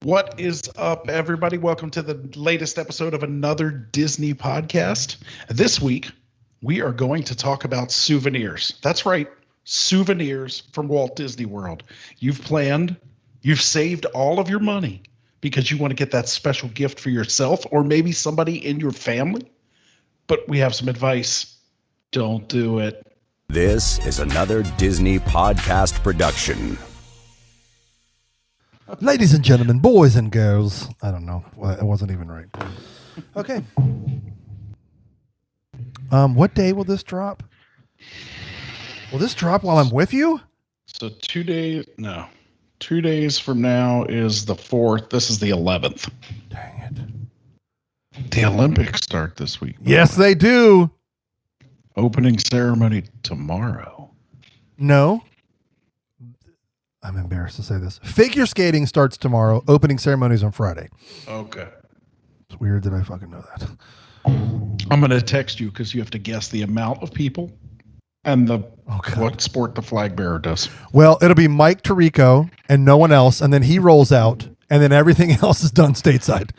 What is up, everybody? Welcome to the latest episode of Another Disney Podcast. This week, we are going to talk about souvenirs. That's right, souvenirs from Walt Disney World. You've saved all of your money because you want to get that special gift for yourself or maybe somebody in your family. But we have some advice. Don't do it. This is another Disney Podcast production. Ladies and gentlemen, boys and girls. I don't know. It wasn't even right. Okay. What day will this drop? Will this drop while I'm with you? So 2 days from now is the 4th. This is the 11th. Dang it. The Olympics start this week. Yes, they do. Opening ceremony tomorrow. No. I'm embarrassed to say this. Figure skating starts tomorrow. Opening ceremonies on Friday. Okay. It's weird that I fucking know that. I'm going to text you because you have to guess the amount of people and what sport the flag bearer does. Well, it'll be Mike Tirico and no one else, and then he rolls out, and then everything else is done stateside.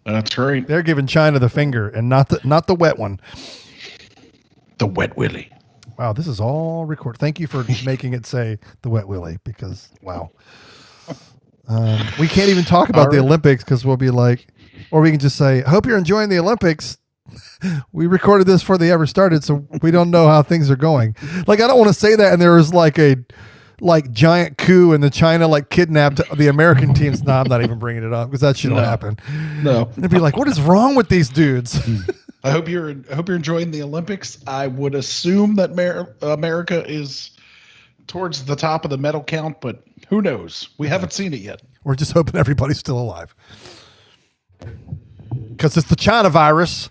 That's right. They're giving China the finger, and not the wet one. The wet willy. Wow, this is all recorded. Thank you for making it say the wet willy because, wow. We can't even talk about the Olympics because we'll be like, or we can just say, hope you're enjoying the Olympics. We recorded this before they ever started, so we don't know how things are going. Like, I don't want to say that, and there was like a giant coup and the China kidnapped the American teams. No, I'm not even bringing it up because that shit will happen. No. It'd be like, what is wrong with these dudes? I hope you're enjoying the Olympics. I would assume that America is towards the top of the medal count, but who knows? We haven't seen it yet. We're just hoping everybody's still alive. Because it's the China virus.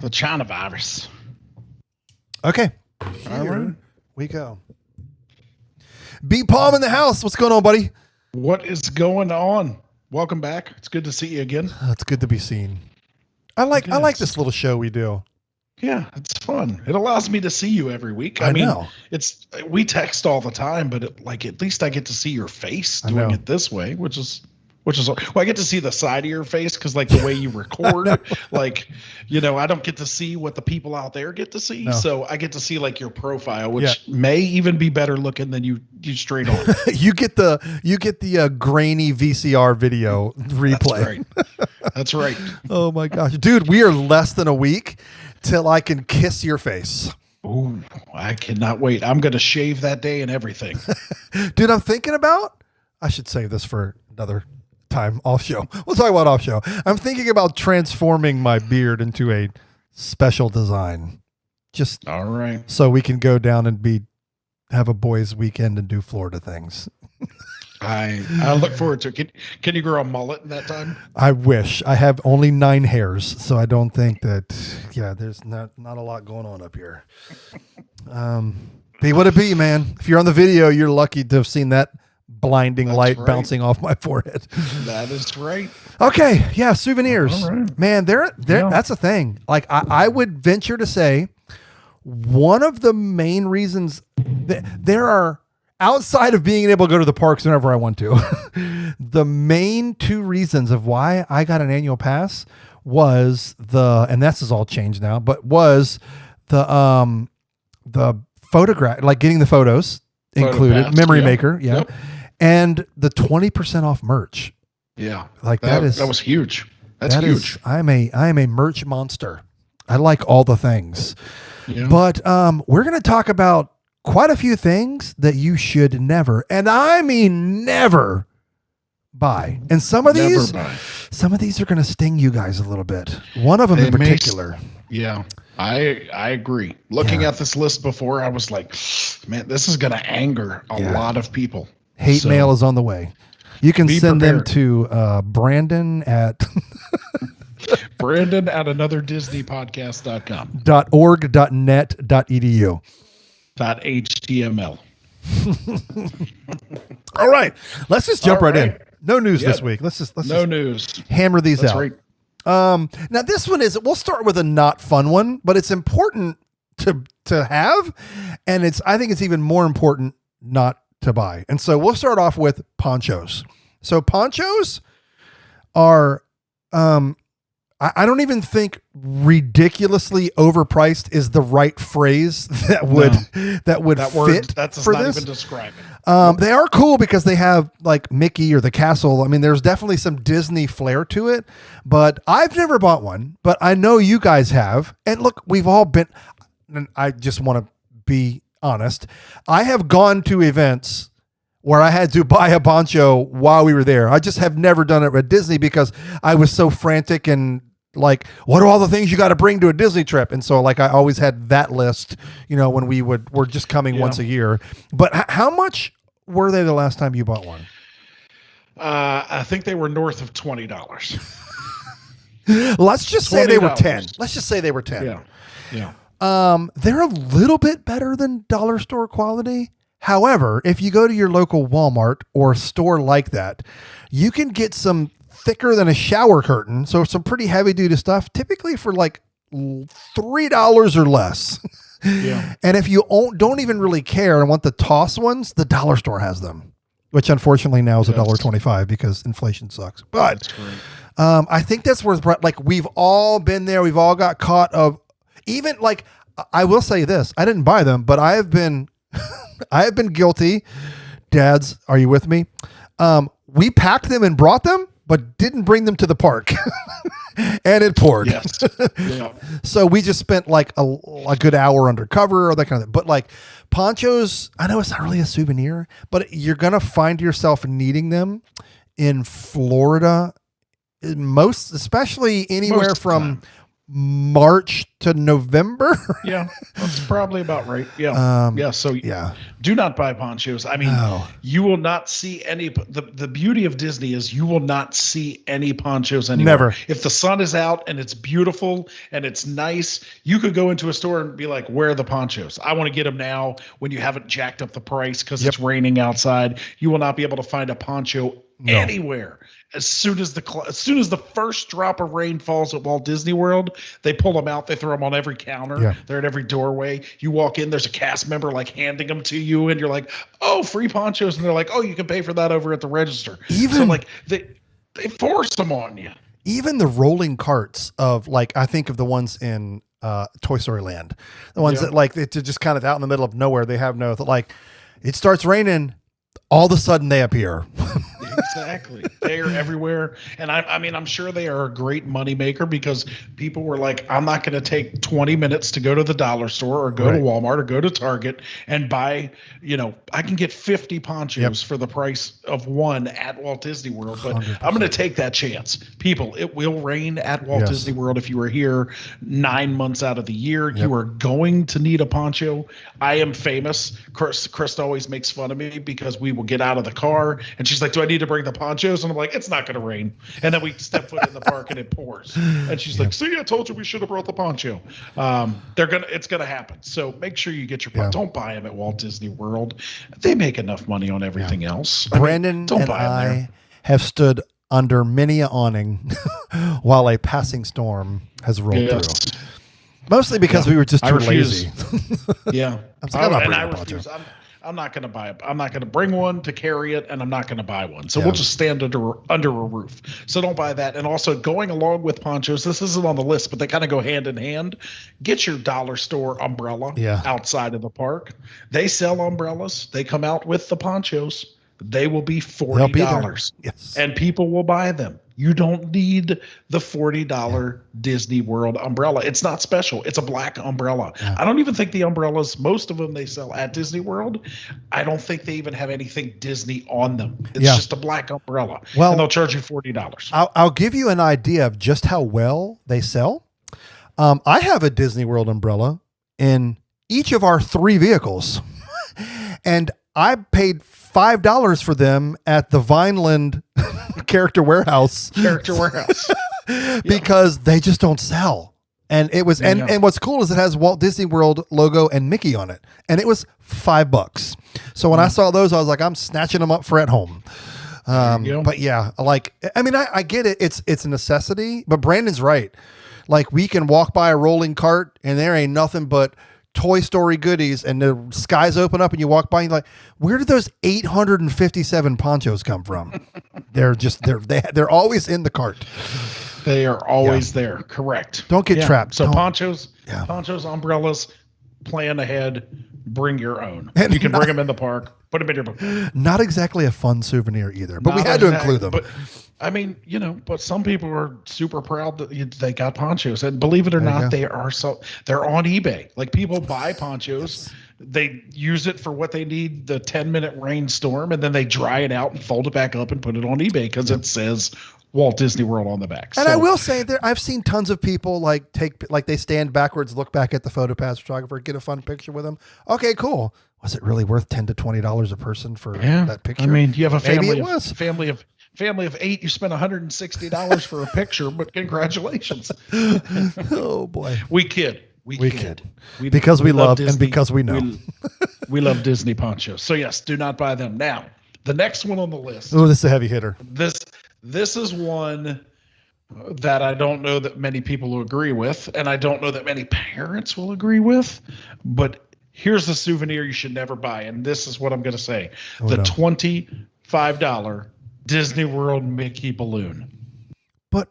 The China virus. Okay. All right. We go. B Palm in the house. What's going on, buddy? What is going on? Welcome back. It's good to see you again. It's good to be seen. I like this little show we do. Yeah, it's fun. It allows me to see you every week. I know. We text all the time, but at least I get to see your face doing it this way, which is I get to see the side of your face because the way you record, I don't get to see what the people out there get to see. No. So I get to see your profile, which may even be better looking than you straight on. you get the grainy VCR video replay. That's right. Oh my gosh, dude, we are less than a week till I can kiss your face. Ooh, I cannot wait. I'm going to shave that day and everything. Dude, I'm thinking about, I should save this for another time off show. We'll talk about off show. I'm thinking about transforming my beard into a special design. Just all right. So we can go down and have a boys' weekend and do Florida things. I look forward to it. Can you grow a mullet in that time? I wish. I have only 9 hairs, so I don't think that. Yeah, there's not a lot going on up here. Be what it be, man. If you're on the video, you're lucky to have seen that blinding light bouncing off my forehead. That is right. Okay, yeah, souvenirs, right. man. They're that's a thing. I would venture to say one of the main reasons there are. Outside of being able to go to the parks whenever I want to, the main 2 reasons of why I got an annual pass was and this has all changed now, but was the photograph, getting the photos included, pass, Memory Maker, and the 20% off merch. Yeah, that was huge. That's huge. I'm a merch monster. I like all the things, but we're gonna talk about quite a few things that you should never, and I mean never, buy. And some of these are going to sting you guys a little bit. One of them in particular. I agree. Looking at this list before, I was like, man, this is going to anger a lot of people. Hate mail is on the way. You can send them to Brandon at... Brandon at anotherdispodcast.com. .org.net.edu. .html. All right, let's just jump right in. No news this week. Let's just hammer these out. Right. Now this one we'll start with a not fun one, but it's important to have, and I think it's even more important not to buy. And so we'll start off with ponchos. So ponchos, are, I don't even think ridiculously overpriced is the right phrase that would That fit word, that's for not this. even describe it. They are cool because they have like Mickey or the castle. I mean, there's definitely some Disney flair to it, but I've never bought one, but I know you guys have. And look, we've all been, and I just want to be honest. I have gone to events where I had to buy a poncho while we were there. I just have never done it at Disney because I was so frantic and like, what are all the things you got to bring to a Disney trip? And so like, I always had that list, when we're just coming once a year. But how much were they the last time you bought one? I think they were north of $20. Let's just say they were 10. $20. Let's just say they were 10. Yeah. They're a little bit better than dollar store quality. However, if you go to your local Walmart or store like that, you can get some thicker than a shower curtain. So some pretty heavy duty stuff, typically for like $3 or less. Yeah. And if you don't even really care and want the toss ones, the dollar store has them, which unfortunately now is $1.25 because inflation sucks. But I think that's worth, like, we've all been there. We've all got caught of, even like, I will say this, I didn't buy them, but I have been guilty. Dads, are you with me? We packed them and brought them, but didn't bring them to the park. And it poured. Yes. Yeah. So we just spent like a good hour undercover or that kind of thing. But like ponchos, I know it's not really a souvenir, but you're going to find yourself needing them in Florida, especially anywhere from March to November. Yeah, that's probably about right. Yeah. So yeah, do not buy ponchos. I mean, you will not see any. The beauty of Disney is you will not see any ponchos anymore. Never. If the sun is out and it's beautiful and it's nice, you could go into a store and be like, "Where are the ponchos? I want to get them now." When you haven't jacked up the price because it's raining outside, you will not be able to find a poncho anywhere. As soon as the first drop of rain falls at Walt Disney World, they pull them out. They throw them on every counter. Yeah. They're at every doorway. You walk in, there's a cast member like handing them to you, and you're like, "Oh, free ponchos!" And they're like, "Oh, you can pay for that over at the register." So like they force them on you. Even the rolling carts of, like, I think of the ones in Toy Story Land, the ones that like it's just kind of out in the middle of nowhere. They have no, like, it starts raining, all of a sudden they appear. Exactly. They are everywhere. And I mean, I'm sure they are a great moneymaker because people were like, I'm not going to take 20 minutes to go to the dollar store or go to Walmart or go to Target and buy, I can get 50 ponchos for the price of one at Walt Disney World. But 100%. I'm going to take that chance. People, it will rain at Walt Disney World. If you are here 9 months out of the year, you are going to need a poncho. I am famous. Chris always makes fun of me because we will get out of the car and she's like, "Do I need to bring the ponchos?" And I'm like, "It's not going to rain." And then we step foot in the park and it pours. And she's like, "See, I told you we should have brought the poncho." It's going to happen. So make sure you get your poncho. Don't buy them at Walt Disney World. They make enough money on everything else. Brandon and I have stood under many an awning while a passing storm has rolled through. Mostly because we were just too lazy. I refuse. I'm not going to buy it. I'm not going to bring one to carry it, and I'm not going to buy one. So we'll just stand under a roof. So don't buy that. And also, going along with ponchos, this isn't on the list, but they kind of go hand in hand. Get your dollar store umbrella outside of the park. They sell umbrellas. They come out with the ponchos. They will be $40. Yes. And people will buy them. You don't need the $40 Disney World umbrella. It's not special. It's a black umbrella. Yeah. I don't even think the umbrellas, most of them they sell at Disney World, I don't think they even have anything Disney on them. It's just a black umbrella. Well, and they'll charge you $40. I'll give you an idea of just how well they sell. I have a Disney World umbrella in each of our 3 vehicles. And I paid $5 for them at the Vineland Character Warehouse because they just don't sell. And it was, and what's cool is it has Walt Disney World logo and Mickey on it. And it was $5. So when I saw those, I was like, I'm snatching them up for at home. But yeah, like, I mean, I get it. It's a necessity, but Brandon's right. Like, we can walk by a rolling cart and there ain't nothing but Toy Story goodies and the skies open up and you walk by and you're like, where did those 857 ponchos come from? they're always in the cart. They are always there. Correct. Don't get trapped. So ponchos, umbrellas, plan ahead, bring your own. And you can bring them in the park, put them in your book. Not exactly a fun souvenir either, but we had to include them. But I mean, but some people are super proud that they got ponchos, and believe it or not, they're on eBay. Like people buy ponchos, they use it for what they need, the 10-minute rainstorm, and then they dry it out and fold it back up and put it on eBay because it says Walt Disney World on the back. And I will say I've seen tons of people they stand backwards, look back at the PhotoPass photographer, get a fun picture with them. Okay, cool. Was it really worth $10 to $20 a person for that picture? I mean, you have a family of 8, you spent $160 for a picture, but congratulations. Oh boy. We kid. Because we love Disney, and because we know. We love Disney ponchos. So yes, do not buy them. Now, the next one on the list. Oh, this is a heavy hitter. This is one that I don't know that many people will agree with, and I don't know that many parents will agree with, but here's the souvenir you should never buy, and this is what I'm going to say. $25 Disney World Mickey balloon. But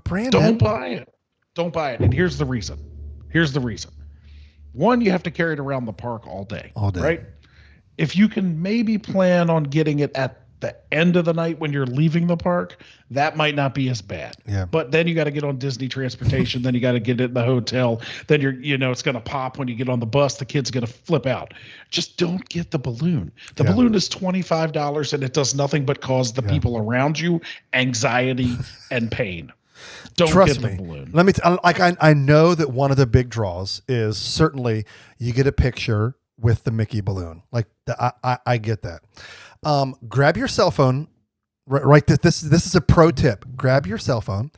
Brandon. Don't buy it. Don't buy it. And here's the reason. One, you have to carry it around the park all day. Right? If you can maybe plan on getting it at the end of the night when you're leaving the park, that might not be as bad. Yeah. But then you got to get on Disney transportation, then you got to get it in the hotel, then it's going to pop when you get on the bus, the kid's going to flip out. Just don't get the balloon. The balloon is $25 and it does nothing but cause the people around you anxiety and pain. Don't Trust get me. the balloon. Let me I know that one of the big draws is certainly you get a picture with the Mickey balloon. I get that. Grab your cell phone. Right. This is a pro tip. Grab your cell phone,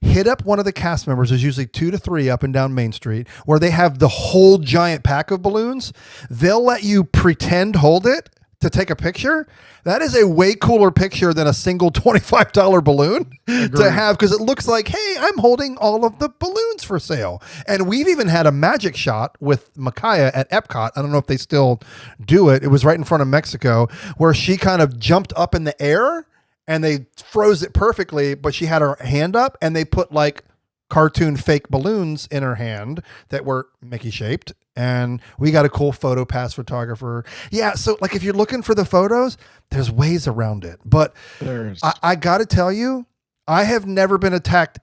hit up one of the cast members. There's usually 2 to 3 up and down Main Street where they have the whole giant pack of balloons. They'll let you pretend hold it to take a picture. That is a way cooler picture than a single $25 balloon to have, because it looks like, hey, I'm holding all of the balloons for sale. And we've even had a magic shot with Micaiah at Epcot. I don't know if they still do it. It was right in front of Mexico where she kind of jumped up in the air and they froze it perfectly, but she had her hand up and they put cartoon fake balloons in her hand that were Mickey shaped. And we got a cool PhotoPass photographer. Yeah. So if you're looking for the photos, there's ways around it, but I got to tell you, I have never been attacked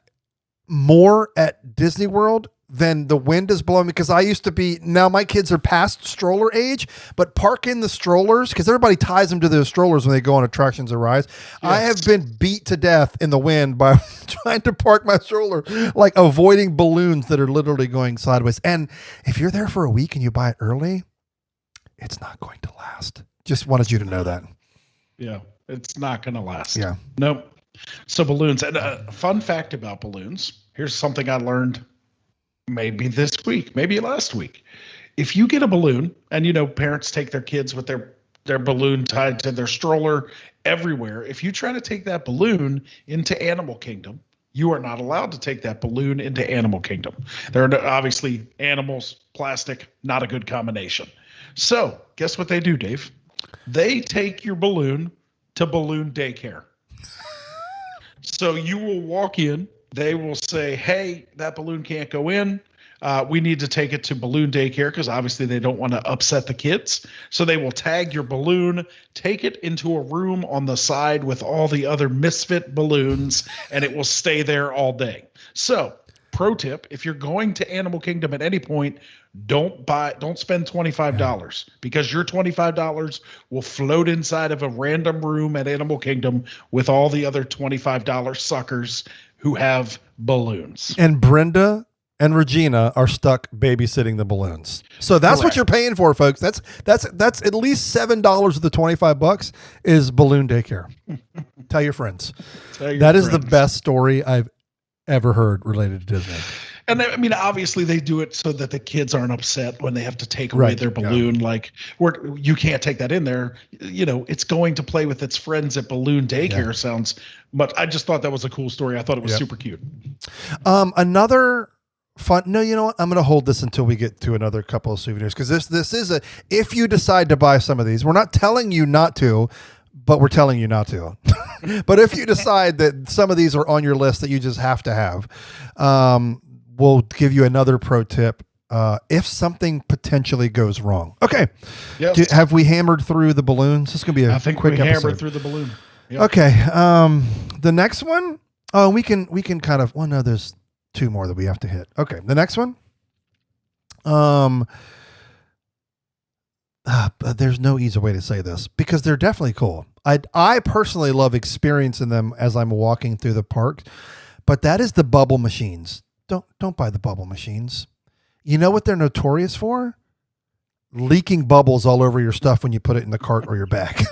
more at Disney World than the wind is blowing, because I used to be, now my kids are past stroller age, but park in the strollers because everybody ties them to their strollers when they go on attractions or rides. Yes. I have been beat to death in the wind by trying to park my stroller, avoiding balloons that are literally going sideways. And if you're there for a week and you buy it early, it's not going to last. Just wanted you to know that. Yeah, it's not going to last. Yeah. Nope. So balloons. And a fun fact about balloons. Here's something I learned maybe this week, maybe last week. If you get a balloon, and parents take their kids with their balloon tied to their stroller everywhere. If you try to take that balloon into Animal Kingdom, you are not allowed to take that balloon into Animal Kingdom. There are obviously animals, plastic, not a good combination. So guess what they do, Dave? They take your balloon to balloon daycare. So you will walk in, they will say, hey, that balloon can't go in. We need to take it to balloon daycare because obviously they don't want to upset the kids. So they will tag your balloon, take it into a room on the side with all the other misfit balloons, and it will stay there all day. So pro tip, if you're going to Animal Kingdom at any point, don't spend $25 because your $25 will float inside of a random room at Animal Kingdom with all the other $25 suckers who have balloons. And Brenda and Regina are stuck babysitting the balloons. So that's what you're paying for, folks. That's at least $7 of the $25 is balloon daycare. Tell your friends. That is the best story I've ever heard related to Disney. And I mean, obviously they do it so that the kids aren't upset when they have to take away their balloon. Yeah. You can't take that in there. It's going to play with its friends at balloon daycare but I just thought that was a cool story. I thought it was super cute. Another fun. No, you know what? I'm going to hold this until we get to another couple of souvenirs, because this is a, if you decide to buy some of these, we're not telling you not to, but we're telling you not to. But if you decide that some of these are on your list that you just have to have, we'll give you another pro tip if something potentially goes wrong. Okay. Yes. Have we hammered through the balloons? This is going to be a quick episode. Hammered through the balloon. Yep. Okay. The next one, we can kind of, well, no, there's two more that we have to hit. Okay. The next one, there's no easy way to say this because they're definitely cool. I personally love experiencing them as I'm walking through the park, but that is the bubble machines. Don't buy the bubble machines. You know what they're notorious for? Leaking bubbles all over your stuff when you put it in the cart or your bag.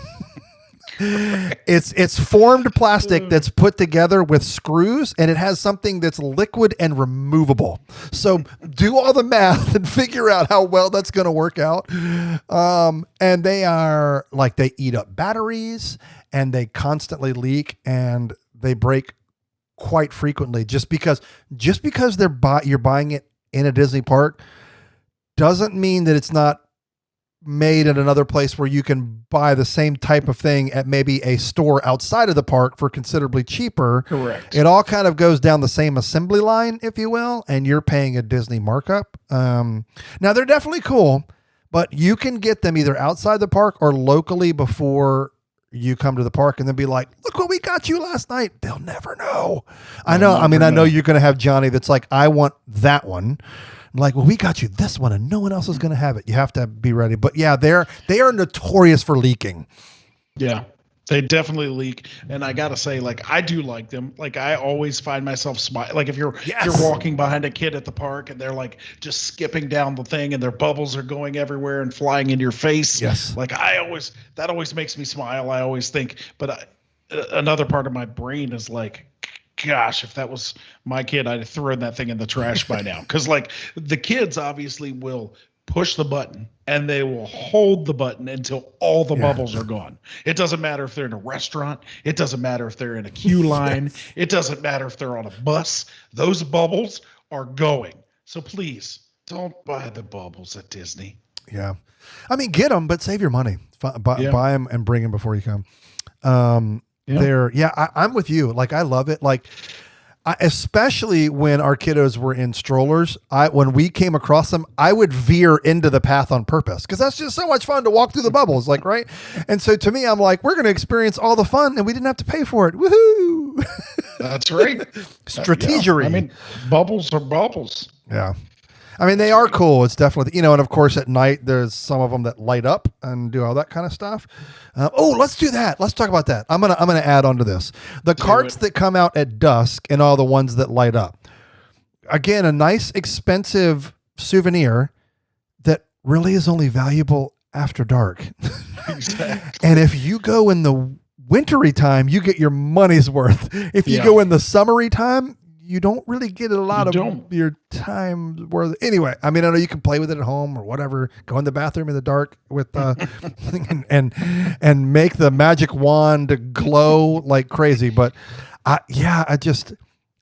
It's formed plastic that's put together with screws, and it has something that's liquid and removable. So do all the math and figure out how well that's going to work out. And they are like, they eat up batteries and they constantly leak and they break quite frequently just because you're buying it in a Disney park doesn't mean that it's not made in another place where you can buy the same type of thing at maybe a store outside of the park for considerably cheaper. Correct. It all kind of goes down the same assembly line, if you will, and you're paying a Disney markup. Now they're definitely cool, but you can get them either outside the park or locally before you come to the park and then be like, look what we got you last night. They'll never know. I know you're going to have Johnny that's like, I want that one. I'm like, well, we got you this one and no one else is going to have it. You have to be ready. But yeah, they are notorious for leaking. Yeah, they definitely leak. And I got to say, like, I do like them. Like, I always find myself smiling. Like, if you're walking behind a kid at the park and they're like just skipping down the thing and their bubbles are going everywhere and flying in your face. Yes. Like, that always makes me smile. I always think, but another part of my brain is like, gosh, if that was my kid, I'd have thrown that thing in the trash by now. Because, like, the kids obviously will push the button and they will hold the button until all the bubbles are gone. It doesn't matter if they're in a restaurant. It doesn't matter if they're in a queue line. It doesn't matter if they're on a bus. Those bubbles are going. So please don't buy the bubbles at Disney. Yeah. I mean, get them, but save your money. Buy them and bring them before you come. I'm with you. Like, I love it. Like, especially when our kiddos were in strollers, when we came across them, I would veer into the path on purpose because that's just so much fun to walk through the bubbles. Like, right. And so to me, I'm like, we're going to experience all the fun and we didn't have to pay for it. Woohoo. That's right. Strategery. Yeah. I mean, bubbles are bubbles. Yeah. I mean, they are cool. It's definitely, and of course at night, there's some of them that light up and do all that kind of stuff. Let's do that. Let's talk about that. I'm going to add on to this. The carts that come out at dusk and all the ones that light up. Again, a nice, expensive souvenir that really is only valuable after dark. Exactly. And if you go in the wintry time, you get your money's worth. If you go in the summery time, you don't really get a lot of your time worth. Anyway, I mean, I know you can play with it at home or whatever. Go in the bathroom in the dark with and make the magic wand glow like crazy. But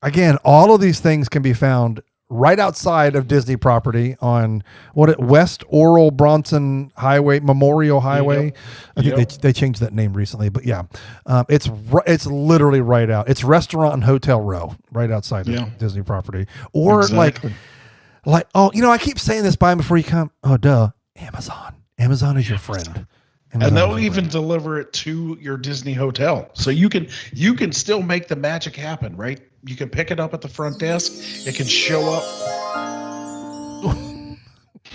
again, all of these things can be found right outside of Disney property on West Oral Bronson Highway, Memorial Highway. Yep. I think they changed that name recently, but yeah, it's literally right out. It's Restaurant and Hotel Row right outside of Disney property. Or exactly. I keep saying this, buy them before you come. Oh, duh. Amazon is your friend. And they'll even deliver it to your Disney hotel. So you can still make the magic happen, right? You can pick it up at the front desk. It can show up.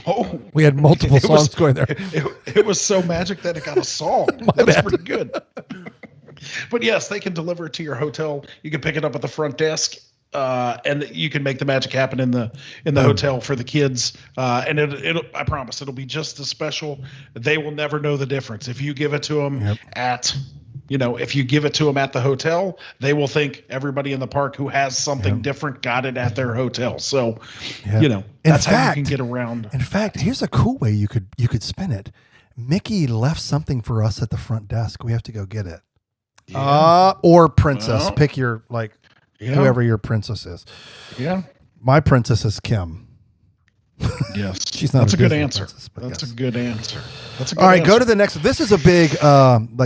Oh, we had multiple songs going there. It was so magic that it got a song. That's pretty good. But yes, they can deliver it to your hotel. You can pick it up at the front desk. And you can make the magic happen in the hotel for the kids. And I promise it'll be just as special. They will never know the difference. If you give it to them if you give it to them at the hotel, they will think everybody in the park who has something different got it at their hotel. So, that's how you can get around. In fact, here's a cool way you could spin it. Mickey left something for us at the front desk. We have to go get it. Yeah. Or princess. Pick your whoever your princess is. Yeah. My princess is Kim. Yes, She's not. That's a good Disney answer. princess, but That's yes. a good answer. That's a good All right, answer. go to the next. This is a big,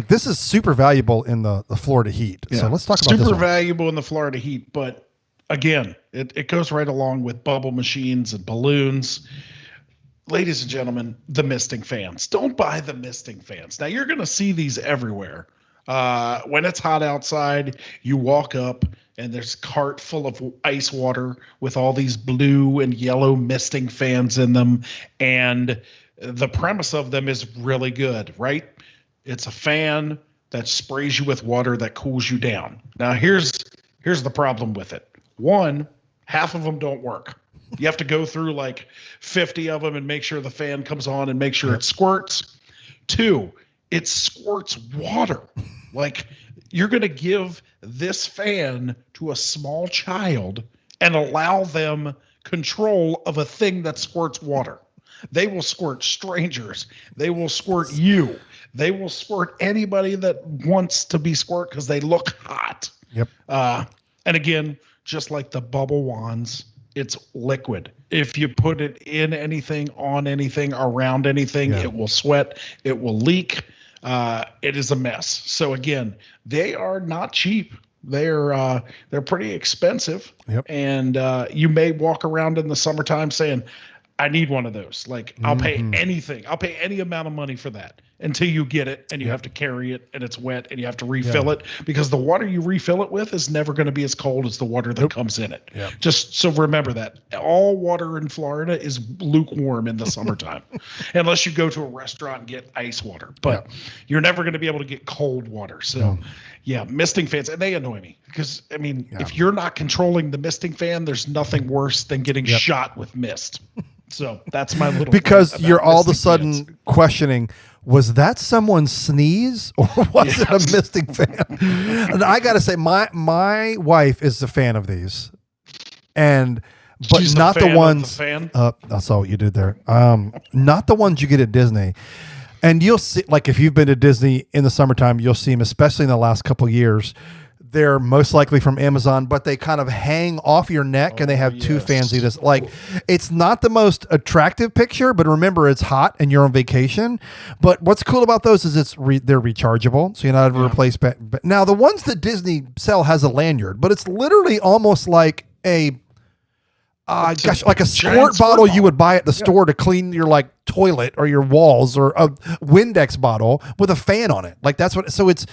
this is super valuable in the Florida heat. Yeah. So let's talk about this Super one. valuable in the Florida heat, but again, it goes right along with bubble machines and balloons. Ladies and gentlemen, the misting fans. Don't buy the misting fans. Now you're going to see these everywhere. When it's hot outside, you walk up and there's a cart full of ice water with all these blue and yellow misting fans in them. And the premise of them is really good, right? It's a fan that sprays you with water that cools you down. Now here's the problem with it. One, half of them don't work. You have to go through like 50 of them and make sure the fan comes on and make sure it squirts. Two, it squirts water. Like, you're going to give this fan to a small child and allow them control of a thing that squirts water. They will squirt strangers. They will squirt you. They will squirt anybody that wants to be squirt because they look hot. Yep. And again, just like the bubble wands, it's liquid. If you put it in anything, on anything, around anything, it will sweat. It will leak. It is a mess. So again, they are not cheap. They're pretty expensive. Yep. And you may walk around in the summertime saying, I need one of those. Like, I'll pay anything. I'll pay any amount of money for that until you get it and you have to carry it and it's wet and you have to refill it, because the water you refill it with is never going to be as cold as the water that comes in it. Yep. Just so remember that. All water in Florida is lukewarm in the summertime, unless you go to a restaurant and get ice water. But you're never going to be able to get cold water. So misting fans, and they annoy me because, I mean, if you're not controlling the misting fan, there's nothing worse than getting shot with mist. So that's my little because you're all of a sudden questioning, was that someone's sneeze or was it a misting fan? And I got to say, my wife is a fan of these, but she's not the ones. I saw what you did there. Not the ones you get at Disney. And you'll see, like, if you've been to Disney in the summertime, you'll see them, especially in the last couple of years. They're most likely from Amazon, but they kind of hang off your neck and they have two fans. Like, it's not the most attractive picture, but remember, it's hot and you're on vacation. But what's cool about those is they're rechargeable, so you're not having to replace. But now the ones that Disney sell has a lanyard, but it's literally almost like a like a squirt bottle you would buy at the store to clean your like toilet or your walls, or a Windex bottle with a fan on it. Like, that's what. So it's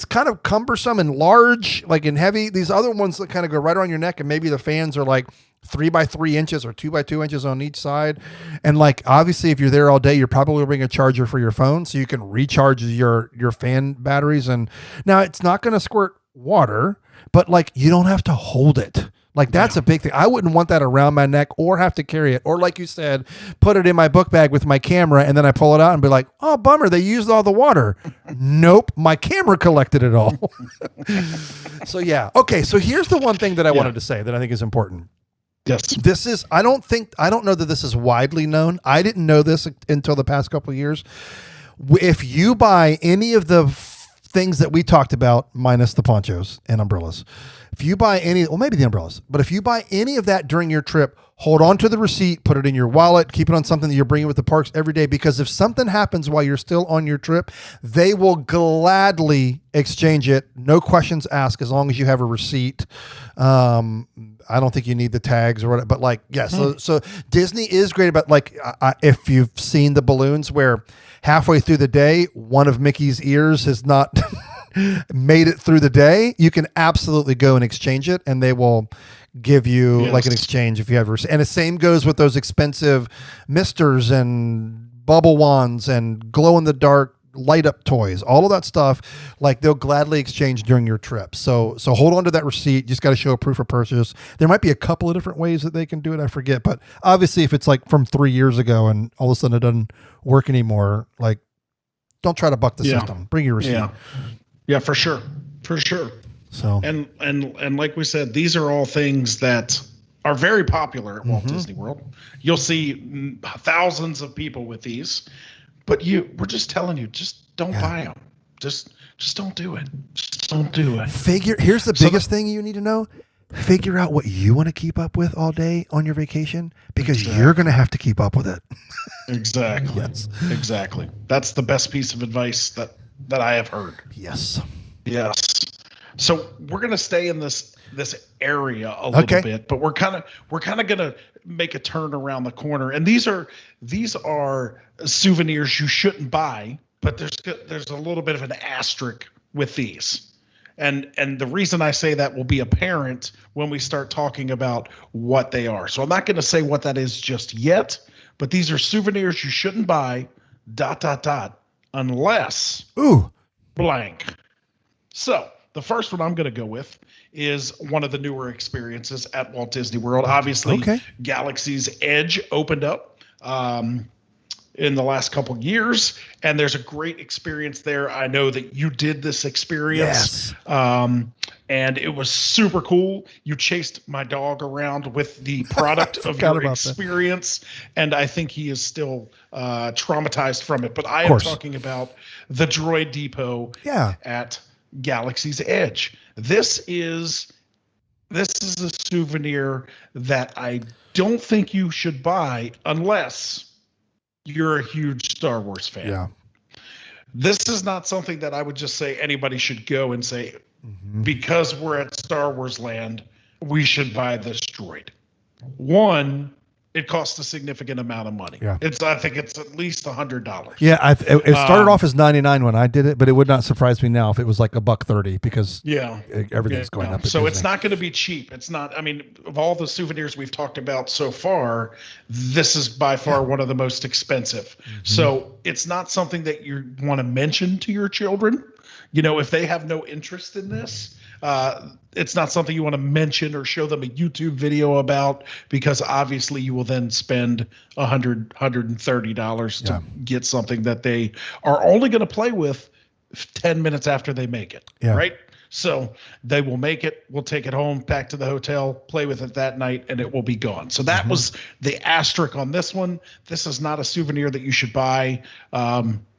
kind of cumbersome and large, like, and heavy. These other ones that kind of go right around your neck, and maybe the fans are like 3 by 3 inches or 2 by 2 inches on each side. And like, obviously, if you're there all day, you're probably going to bring a charger for your phone so you can recharge your fan batteries. And now it's not going to squirt water, but like, you don't have to hold it. Like, that's a big thing. I wouldn't want that around my neck or have to carry it. Or like you said, put it in my book bag with my camera and then I pull it out and be like, oh, bummer, they used all the water. Nope, my camera collected it all. So yeah. Okay, so here's the one thing that I wanted to say that I think is important. Yes. This is, I don't know that this is widely known. I didn't know this until the past couple of years. If you buy any of the things that we talked about, minus the ponchos and umbrellas, if you buy maybe the umbrellas, but if you buy any of that during your trip, hold on to the receipt, put it in your wallet, keep it on something that you're bringing with the parks every day, because if something happens while you're still on your trip, they will gladly exchange it. No questions asked, as long as you have a receipt. I don't think you need the tags or whatever, but like, so Disney is great about, like, if you've seen the balloons where halfway through the day, one of Mickey's ears has not made it through the day, you can absolutely go and exchange it, and they will give you like an exchange if you have. And the same goes with those expensive misters and bubble wands and glow in the dark light up toys, all of that stuff. Like, they'll gladly exchange during your trip. So hold on to that receipt. You just got to show a proof of purchase. There might be a couple of different ways that they can do it. I forget, but obviously if it's like from 3 years ago and all of a sudden it doesn't work anymore, like, don't try to buck the system. Bring your receipt. Yeah, for sure. For sure. So, and like we said, these are all things that are very popular at Walt Disney World. You'll see thousands of people with these, but we're just telling you, just don't buy them. Just don't do it. Just don't do it. Here's the biggest thing you need to know. figure out what you want to keep up with all day on your vacation, because you're going to have to keep up with it. Exactly. Yes. Exactly. That's the best piece of advice that I have heard. Yes. Yes. So we're going to stay in this area a little bit, but we're kind of going to make a turn around the corner. And these are souvenirs you shouldn't buy, but there's a little bit of an asterisk with these. And the reason I say that will be apparent when we start talking about what they are. So I'm not going to say what that is just yet, but these are souvenirs you shouldn't buy, ... unless blank. So the first one I'm going to go with is one of the newer experiences at Walt Disney World. Obviously, Galaxy's Edge opened up in the last couple years, and there's a great experience there. I know that you did this experience, and it was super cool. You chased my dog around with the product of your experience, and I think he is still traumatized from it. But I am talking about the Droid Depot at Galaxy's Edge. This is a souvenir that I don't think you should buy unless you're a huge Star Wars fan. Yeah. This is not something that I would just say anybody should go and say, because we're at Star Wars Land, we should buy this droid. One, it costs a significant amount of money. Yeah. I think it's at least $100. Yeah, it started off as $99 when I did it, but it would not surprise me now if it was like $130, because everything's going up. So it's not going to be cheap. It's not. I mean, of all the souvenirs we've talked about so far, this is by far one of the most expensive. So it's not something that you want to mention to your children. You know, if they have no interest in this, it's not something you want to mention or show them a YouTube video about, because obviously you will then spend $130 to get something that they are only going to play with 10 minutes after they make it. Right. So they will make it, we'll take it home, back to the hotel, play with it that night, and it will be gone. So that was the asterisk on this one. This is not a souvenir that you should buy,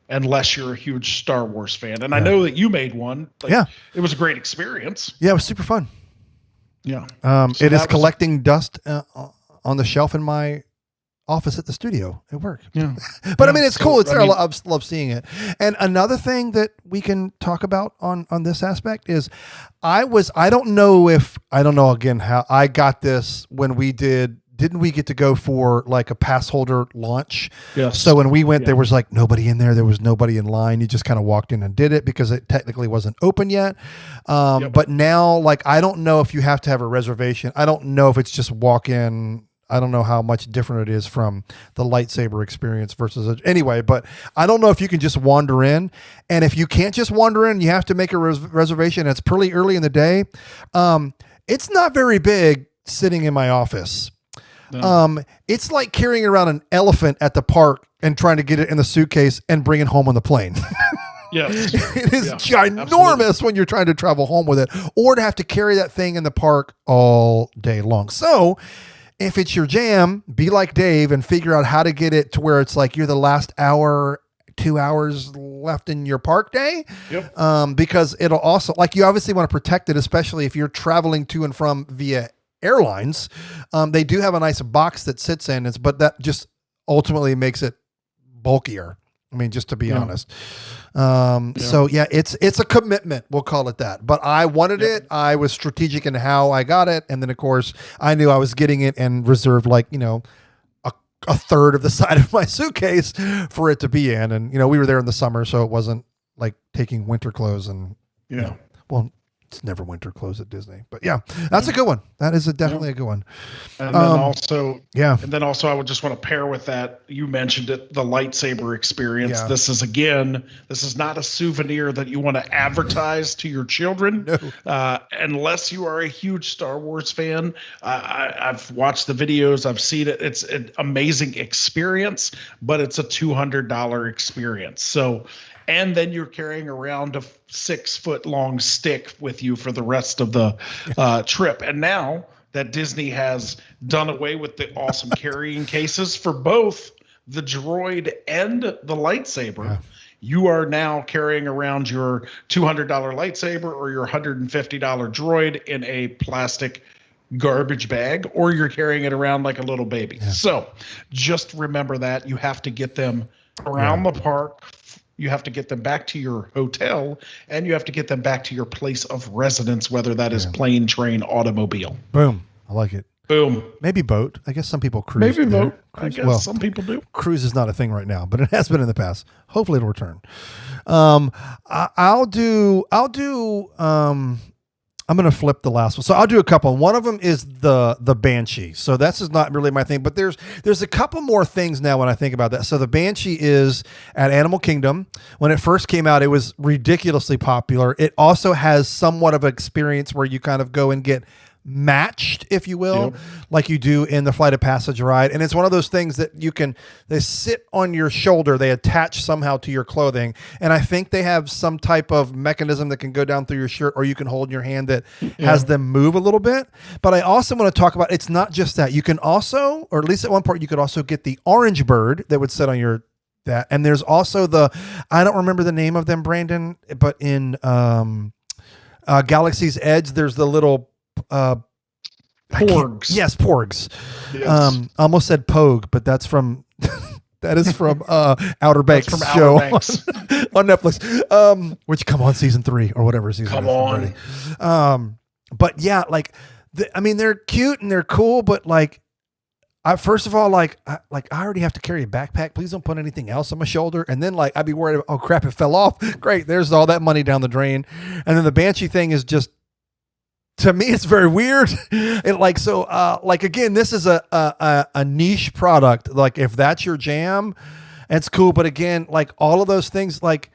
unless you're a huge Star Wars fan. And I know that you made one. It was a great experience. Yeah, it was super fun. Yeah. It is collecting dust on the shelf in my office at the studio. It worked. Yeah. But I mean, it's cool. It's there. I love seeing it. And another thing that we can talk about on this aspect is I don't know again how I got this when we didn't we get to go for like a pass holder launch? Yes. So when we went, there was like nobody in there. There was nobody in line. You just kind of walked in and did it because it technically wasn't open yet. But now, like, I don't know if you have to have a reservation. I don't know if it's just walk in. I don't know how much different it is from the Lightsaber Experience versus anyway, but I don't know if you can just wander in. And if you can't just wander in, you have to make a reservation. It's pretty early in the day. It's not very big sitting in my office. No. It's like carrying around an elephant at the park and trying to get it in the suitcase and bring it home on the plane. Yes. It is ginormous when you're trying to travel home with it, or to have to carry that thing in the park all day long. So if it's your jam, be like Dave and figure out how to get it to where it's like you're the last hour, 2 hours left in your park day. Yep. Because it'll also, like, you obviously want to protect it, especially if you're traveling to and from via airlines. They do have a nice box that sits in, but that just ultimately makes it bulkier. I mean, just to be honest. So yeah, it's a commitment. We'll call it that. But I wanted it. I was strategic in how I got it. And then of course I knew I was getting it and reserved like, a third of the side of my suitcase for it to be in. And, we were there in the summer, so it wasn't like taking winter clothes and, it's never winter clothes at Disney, but that's a good one. That is definitely a good one. And then also I would just want to pair with that. You mentioned it, the Lightsaber Experience. Yeah. This is not a souvenir that you want to advertise to your children, unless you are a huge Star Wars fan. I've watched the videos. I've seen it. It's an amazing experience, but it's a $200 experience. So, and then you're carrying around a 6-foot long stick with you for the rest of the trip. And now that Disney has done away with the awesome carrying cases for both the droid and the lightsaber, you are now carrying around your $200 lightsaber or your $150 droid in a plastic garbage bag, or you're carrying it around like a little baby. Yeah. So just remember that you have to get them around the park. You have to get them back to your hotel, and you have to get them back to your place of residence, whether that is plane, train, automobile. Boom. I like it. Boom. Maybe boat. I guess some people cruise. Maybe boat. I guess some people do. Cruise is not a thing right now, but it has been in the past. Hopefully it'll return. I'm going to flip the last one. So I'll do a couple. One of them is the Banshee. So that's just not really my thing, but there's a couple more things now when I think about that. So the Banshee is at Animal Kingdom. When it first came out, it was ridiculously popular. It also has somewhat of an experience where you kind of go and get matched, if you will, like you do in the Flight of Passage ride. And it's one of those things that they sit on your shoulder, they attach somehow to your clothing. And I think they have some type of mechanism that can go down through your shirt, or you can hold in your hand that has them move a little bit. But I also want to talk about, it's not just that. You can also, or at least at one part, you could also get the orange bird that would sit on your that. And there's also I don't remember the name of them, Brandon, but in Galaxy's Edge, there's the little porgs. Yes, porgs. Yes. Almost said pogue, but that's from that is from Outer Banks from show Outer Banks. on Netflix. Which come on season 3 or whatever season. Come on. But yeah, like they're cute and they're cool, but like first of all, I already have to carry a backpack. Please don't put anything else on my shoulder. And then I'd be worried about, oh crap, it fell off. Great, there's all that money down the drain. And then the Banshee thing is just, to me, it's very weird. Again, this is a niche product. Like if that's your jam, it's cool. But again, like all of those things, like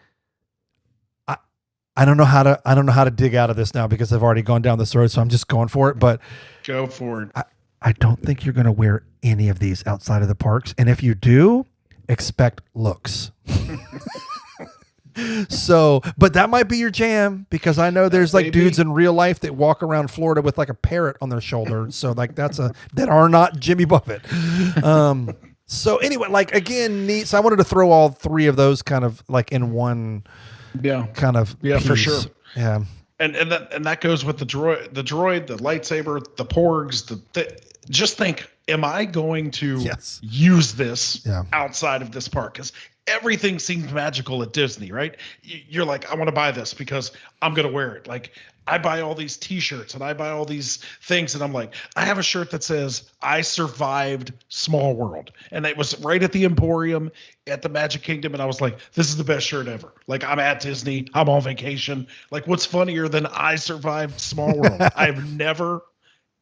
I don't know how to dig out of this now because I've already gone down this road. So I'm just going for it. But go for it. I don't think you're going to wear any of these outside of the parks. And if you do, expect looks. So, but that might be your jam because I know there's like dudes in real life that walk around Florida with like a parrot on their shoulder. So like that are not Jimmy Buffett. So anyway, like again, neat. So I wanted to throw all three of those kind of like in one kind of piece. For sure. Yeah. And that goes with the droid, the lightsaber, the porgs, just think, am I going to use this outside of this park? Because everything seems magical at Disney, right? You're like, I want to buy this because I'm going to wear it. Like I buy all these t-shirts and I buy all these things. And I'm like, I have a shirt that says I survived Small World. And it was right at the Emporium at the Magic Kingdom. And I was like, this is the best shirt ever. Like I'm at Disney, I'm on vacation. Like what's funnier than I survived Small World? I've never,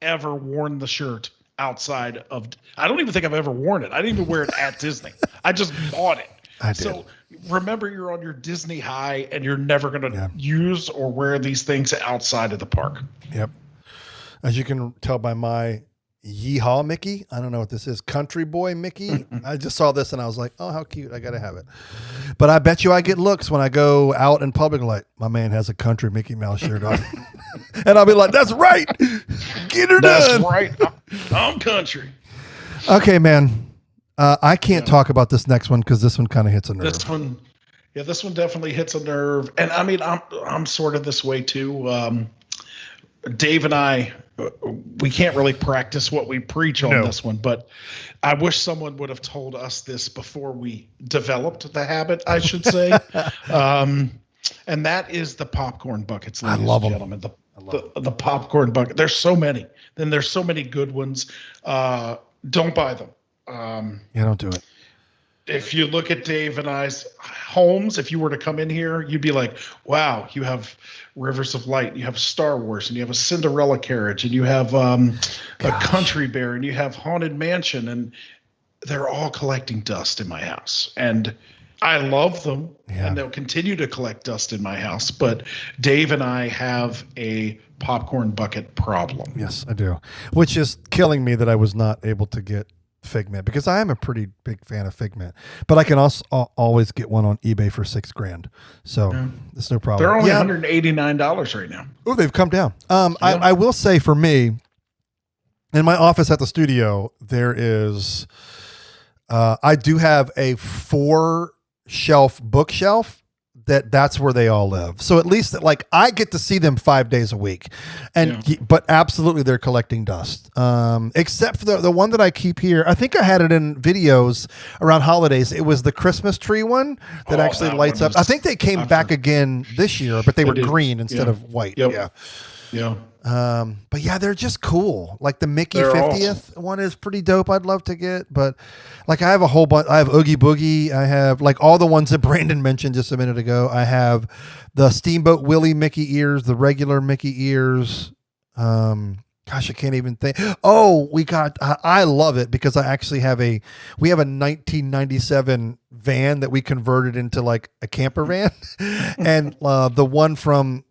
ever worn the shirt outside of, I don't even think I've ever worn it. I didn't even wear it at Disney. I just bought it. So remember, you're on your Disney high and you're never going to use or wear these things outside of the park. Yep. As you can tell by my Yeehaw Mickey, I don't know what this is, Country Boy Mickey. I just saw this and I was like, oh, how cute. I got to have it. But I bet you I get looks when I go out in public like, my man has a Country Mickey Mouse shirt on. And I'll be like, that's right. Get her done. That's right. I'm country. Okay, man. I can't talk about this next one because this one kind of hits a nerve. This one definitely hits a nerve. And I mean, I'm sort of this way too. Dave and I, we can't really practice what we preach on this one, but I wish someone would have told us this before we developed the habit, I should say. And that is the popcorn buckets, ladies and gentlemen. The popcorn bucket. There's so many. Then there's so many good ones. Don't buy them. Don't do it. If you look at Dave and I's homes, if you were to come in here, you'd be like, wow, you have Rivers of Light, you have Star Wars, and you have a Cinderella carriage, and you have a Country Bear, and you have Haunted Mansion, and they're all collecting dust in my house. And I love them, and they'll continue to collect dust in my house. But Dave and I have a popcorn bucket problem. Yes, I do. Which is killing me that I was not able to get Figment because I am a pretty big fan of Figment, but I can also always get one on eBay for $6,000. So it's no problem. They're only $189 right now. Oh, they've come down. I will say for me, in my office at the studio, there is, I do have a 4 bookshelf, that's where they all live. So at least that, like, I get to see them 5 days a week, but absolutely they're collecting dust. Except for the one that I keep here. I think I had it in videos around holidays. It was the Christmas tree one that actually lights up. I think they came back again this year, but they were green instead of white. Yep. Yeah. But yeah, they're just cool. Like the Mickey 50th one is pretty dope. I'd love to get, but like I have a whole bunch. I have Oogie Boogie. I have like all the ones that Brandon mentioned just a minute ago. I have the Steamboat Willie Mickey ears, the regular Mickey ears. Gosh, I can't even think. Oh, I love it because I actually we have a 1997 van that we converted into like a camper van. And the one from,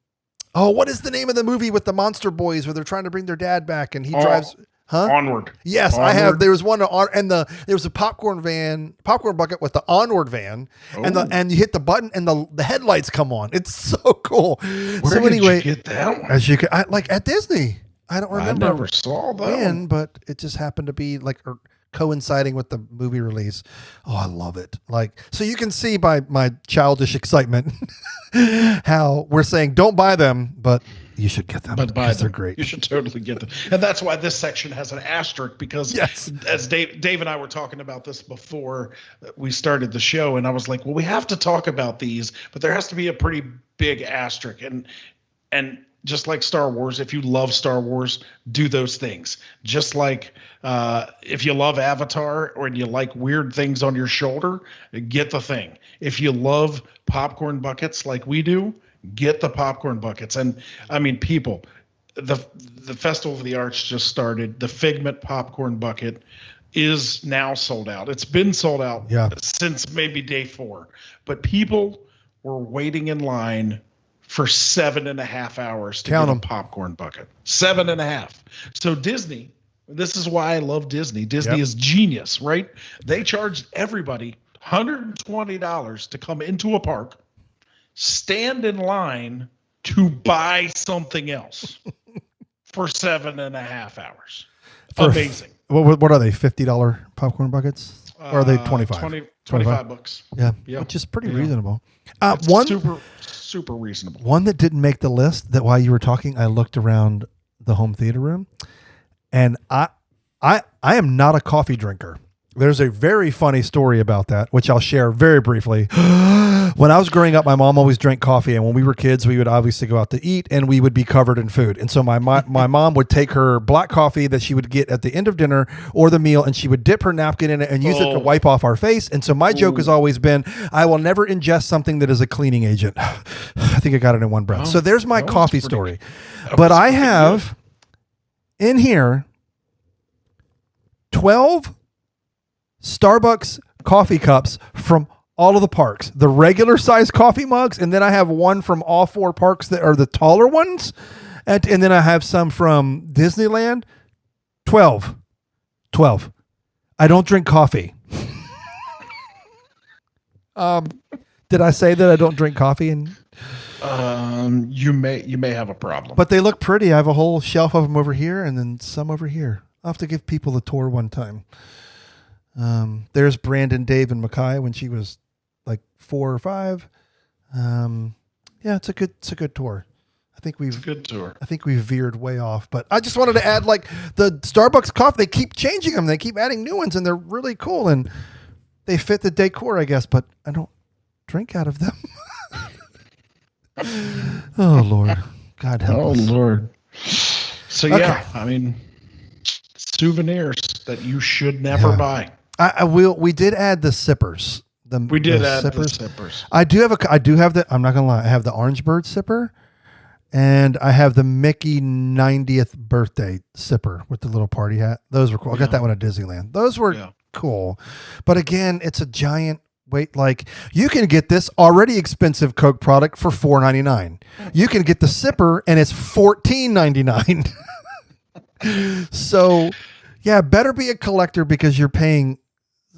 what is the name of the movie with the monster boys where they're trying to bring their dad back and he drives? Onward. Yes, Onward. I have. There was one and there was a popcorn bucket with the Onward van, and you hit the button and the headlights come on. It's so cool. Where did you get that one? As you can, like at Disney. I don't remember. I never saw that one, but it just happened to be like coinciding with the movie release. Oh, I love it. Like, so you can see by my childish excitement how we're saying don't buy them, but you should get them because they're great. You should totally get them. And that's why this section has an asterisk because as Dave and I were talking about this before we started the show, and I was like, well, we have to talk about these, but there has to be a pretty big asterisk. And just like Star Wars, if you love Star Wars, do those things. Just like if you love Avatar or you like weird things on your shoulder, get the thing. If you love popcorn buckets like we do, get the popcorn buckets. And I mean, people, the Festival of the Arts just started. The Figment popcorn bucket is now sold out. It's been sold out since maybe day 4. But people were waiting in line for 7.5 hours to get a popcorn bucket. 7.5. So Disney, this is why I love Disney. Disney is genius, right? They charged everybody $120 to come into a park, stand in line to buy something else for 7.5 hours. Amazing. What are they? $50 popcorn buckets? Or are they 25? 25 bucks. Yeah. Which is pretty reasonable. Super reasonable. One that didn't make the list, that while you were talking, I looked around the home theater room, and I am not a coffee drinker. There's a very funny story about that, which I'll share very briefly. When I was growing up, my mom always drank coffee, and when we were kids, we would obviously go out to eat, and we would be covered in food. And so my mom would take her black coffee that she would get at the end of dinner or the meal, and she would dip her napkin in it and use it to wipe off our face. And so my joke has always been, I will never ingest something that is a cleaning agent. I think I got it in one breath. So there's my coffee story. But I have in here 12 Starbucks coffee cups from all of the parks, the regular size coffee mugs, and then I have one from all 4 parks that are the taller ones, and then I have some from Disneyland. 12. I don't drink coffee. Did I say that I don't drink coffee? And you may have a problem, but they look pretty. I have a whole shelf of them over here, and then some over here. I'll have to give people the tour one time. There's Brandon, Dave, and Makai when she was like 4 or 5. It's a good tour. It's a good tour. I think we've veered way off, but I just wanted to add, like, the Starbucks coffee. They keep changing them. They keep adding new ones, and they're really cool, and they fit the decor, I guess. But I don't drink out of them. Oh Lord, God help us. Oh Lord. So I mean, souvenirs that you should never buy. We did add the sippers. We did add the sippers. I do have the. I'm not gonna lie. I have the Orange Bird sipper, and I have the Mickey 90th birthday sipper with the little party hat. Those were cool. I got that one at Disneyland. Those were cool, but again, it's a giant. Wait, like, you can get this already expensive Coke product for $4.99. You can get the sipper and it's $14.99. So, yeah, better be a collector because you're paying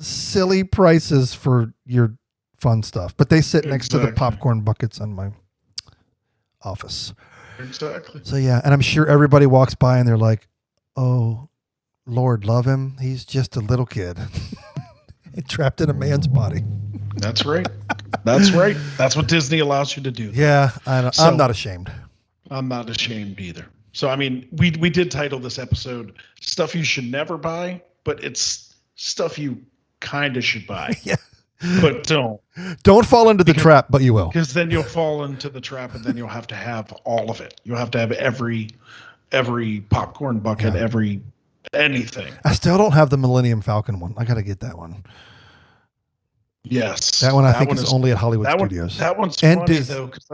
silly prices for your fun stuff. But they sit next to the popcorn buckets in my office. Exactly. So, yeah, and I'm sure everybody walks by and they're like, oh, Lord, love him. He's just a little kid. Trapped in a man's body. That's right. That's right. That's what Disney allows you to do. Yeah, I'm not ashamed. I'm not ashamed either. So, I mean, we did title this episode Stuff You Should Never Buy, but it's stuff you kind of should buy. Yeah. But don't. Don't fall into the trap, but you will. Because then you'll fall into the trap, and then you'll have to have all of it. You'll have to have every popcorn bucket, every anything. I still don't have the Millennium Falcon one. I got to get that one. Yes. That one I think is only at Hollywood Studios. That one's and funny, though, because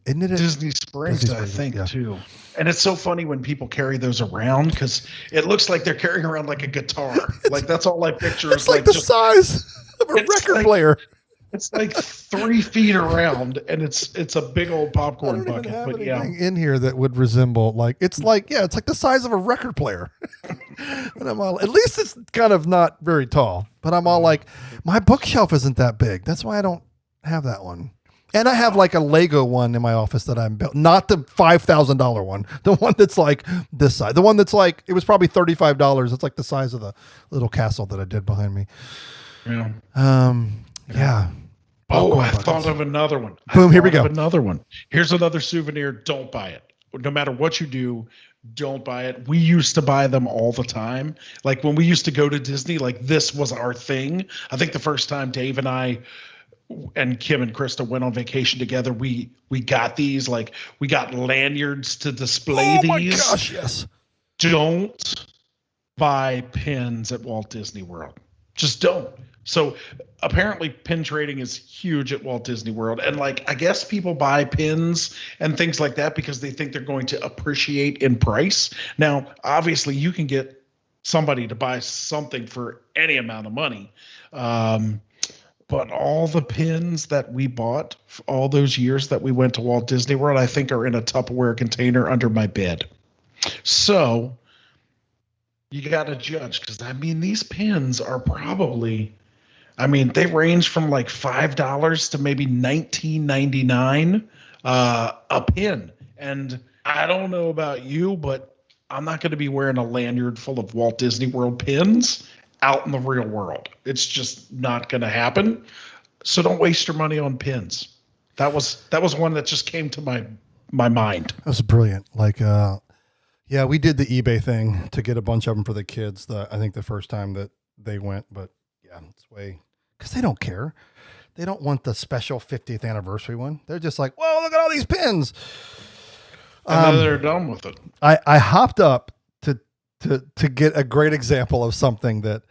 isn't it Disney Springs, I think, too. And it's so funny when people carry those around because it looks like they're carrying around like a guitar. Like, that's all I picture. It's like the size of a record player. It's like 3 feet around, and it's a big old popcorn bucket. Have anything in here that would resemble it's like the size of a record player. And I'm all, at least it's kind of not very tall. But I'm all like, my bookshelf isn't that big. That's why I don't have that one. And I have like a Lego one in my office that I'm built, not the $5,000 one, the one that's like this size, the one that's like, it was probably $35. It's like the size of the little castle that I did behind me. Yeah. Yeah. Oh, I thought of another one. Boom, here we go. Another one. Here's another souvenir. Don't buy it. No matter what you do, don't buy it. We used to buy them all the time. Like when we used to go to Disney, like this was our thing. I think the first time Dave and I and Kim and Krista went on vacation together, we got these. Like we got lanyards to display these. Oh my gosh, yes. Don't buy pins at Walt Disney World. Just don't. So apparently pin trading is huge at Walt Disney World. And like, I guess people buy pins and things like that because they think they're going to appreciate in price. Now, obviously you can get somebody to buy something for any amount of money. But all the pins that we bought all those years that we went to Walt Disney World, I think are in a Tupperware container under my bed. So you got to judge because, I mean, these pins are probably, I mean, they range from like $5 to maybe $19.99 a pin. And I don't know about you, but I'm not going to be wearing a lanyard full of Walt Disney World pins out in the real world. It's just not going to happen. So don't waste your money on pins. That was one that just came to my mind. That was brilliant. Like, yeah, we did the eBay thing to get a bunch of them for the kids. I think the first time that they went, but yeah, it's way, because they don't care. They don't want the special 50th anniversary one. They're just like, whoa, look at all these pins. And then they're done with it. I hopped up to get a great example of something that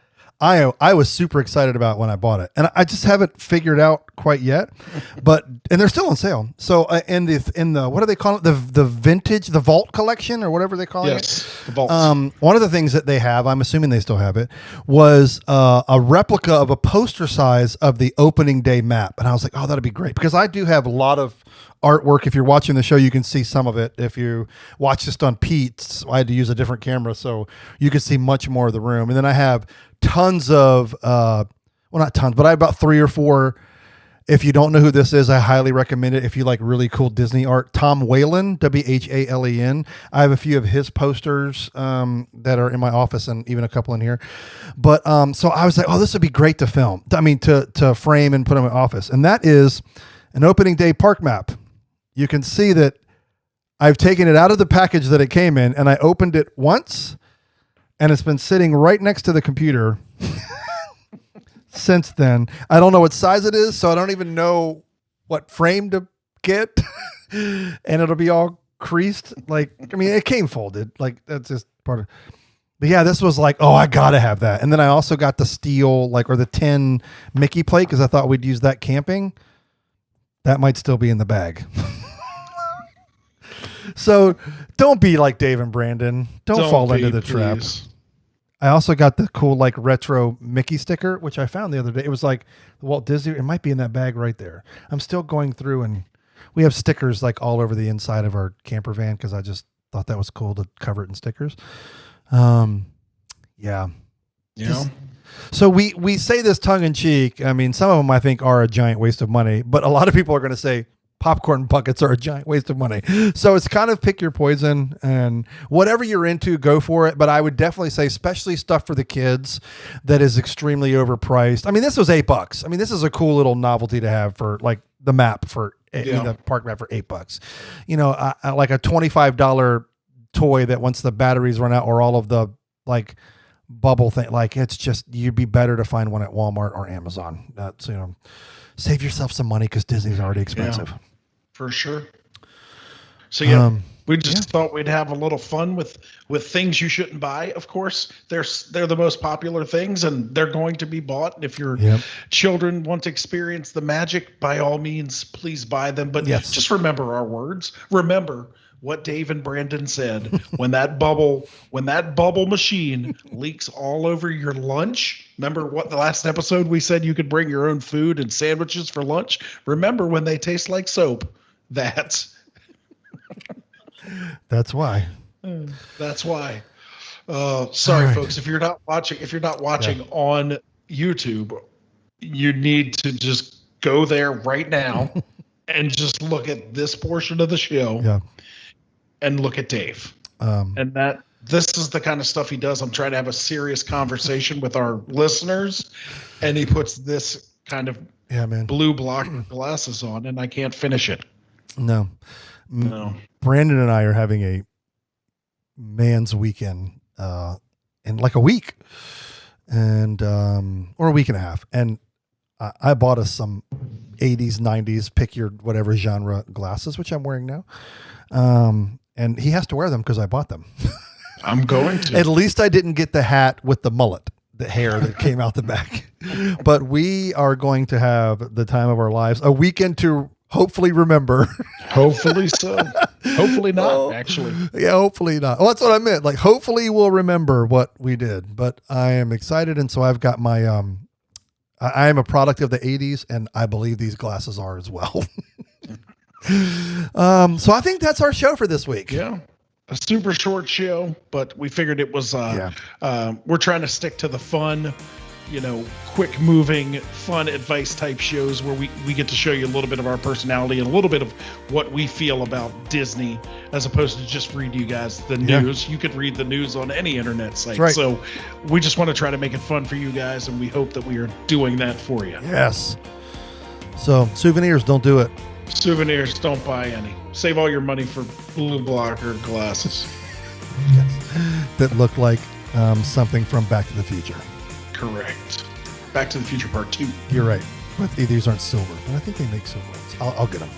I was super excited about when I bought it, and I just haven't figured out quite yet. And they're still on sale. So in the what do they call it? The vintage, the vault collection, or whatever they call it. Yes, the vault. One of the things that they have, I'm assuming they still have it, was a replica of a poster size of the opening day map, and I was like, oh, that'd be great because I do have a lot of artwork. If you're watching the show, you can see some of it. If you watch this on Pete's, I had to use a different camera, so you can see much more of the room. And then I have tons of, well, not tons, but I have about 3 or 4. If you don't know who this is, I highly recommend it. If you like really cool Disney art, Tom Whalen, Whalen. I have a few of his posters that are in my office and even a couple in here. But so I was like, oh, this would be great to film. I mean, to frame and put in my office. And that is an opening day park map. You can see that I've taken it out of the package that it came in, and I opened it once, and it's been sitting right next to the computer since then. I don't know what size it is, so I don't even know what frame to get, and it'll be all creased. Like, I mean, it came folded. Like, that's just part of. But yeah, this was like, oh, I gotta have that. And then I also got the steel, or the tin Mickey plate because I thought we'd use that camping. That might still be in the bag. So don't be like Dave and Brandon. Don't fall into the trap. I also got the cool retro Mickey sticker, which I found the other day. It was like the Walt Disney. It might be in that bag right there. I'm still going through, and we have stickers all over the inside of our camper van because I just thought that was cool to cover it in stickers. Yeah. So we say this tongue in cheek. I mean, some of them I think are a giant waste of money, but a lot of people are going to say, popcorn buckets are a giant waste of money. So it's kind of pick your poison, and whatever you're into, go for it. But I would definitely say, especially stuff for the kids that is extremely overpriced. I mean, this was $8. I mean, this is a cool little novelty to have for like the map for the park map for $8. You know, like a $25 toy that once the batteries run out, or all of the like bubble thing, like it's just, you'd be better to find one at Walmart or Amazon. That's, you know, save yourself some money because Disney's already expensive. Yeah, for sure. So yeah, we just thought we'd have a little fun with things you shouldn't buy. Of course, they're the most popular things, and they're going to be bought. And if your children want to experience the magic, by all means, please buy them. But just remember our words. Remember what Dave and Brandon said when that bubble machine leaks all over your lunch. Remember what the last episode we said you could bring your own food and sandwiches for lunch? Remember when they taste like soap? That's why. That's why. Sorry, folks. If you're not watching on YouTube, you need to just go there right now and just look at this portion of the show. Yeah. And look at Dave. And this is the kind of stuff he does. I'm trying to have a serious conversation with our listeners, and he puts this kind of blue block glasses on, and I can't finish it. No. Brandon and I are having a man's weekend in like a week, and or a week and a half. And I bought us some 80s, 90s, pick your whatever genre glasses, which I'm wearing now. And he has to wear them because I bought them. I'm going to. At least I didn't get the hat with the mullet, the hair that came out the back. But we are going to have the time of our lives, a weekend to hopefully remember. Hopefully so. Hopefully not, actually. Yeah, hopefully not. Well, that's what I meant. Like, hopefully we'll remember what we did. But I am excited, and so I've got my I am a product of the 80s, and I believe these glasses are as well. So I think that's our show for this week. Yeah. A super short show, but we figured it was, we're trying to stick to the fun, quick moving, fun advice type shows where we get to show you a little bit of our personality and a little bit of what we feel about Disney, as opposed to just read you guys the news. You could read the news on any internet site. Right. So we just want to try to make it fun for you guys, and we hope that we are doing that for you. Yes. So souvenirs, don't do it. Souvenirs, don't buy any. Save all your money for blue blocker glasses. Yes. That look like something from Back to the Future. Correct. Back to the Future Part 2. You're right. But these aren't silver. But I think they make silver ones. I'll get them.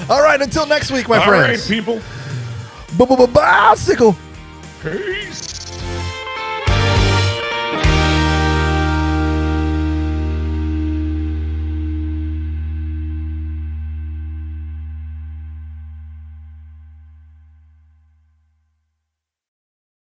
All right. Until next week, my friends. All right, people. Bicycle. Peace.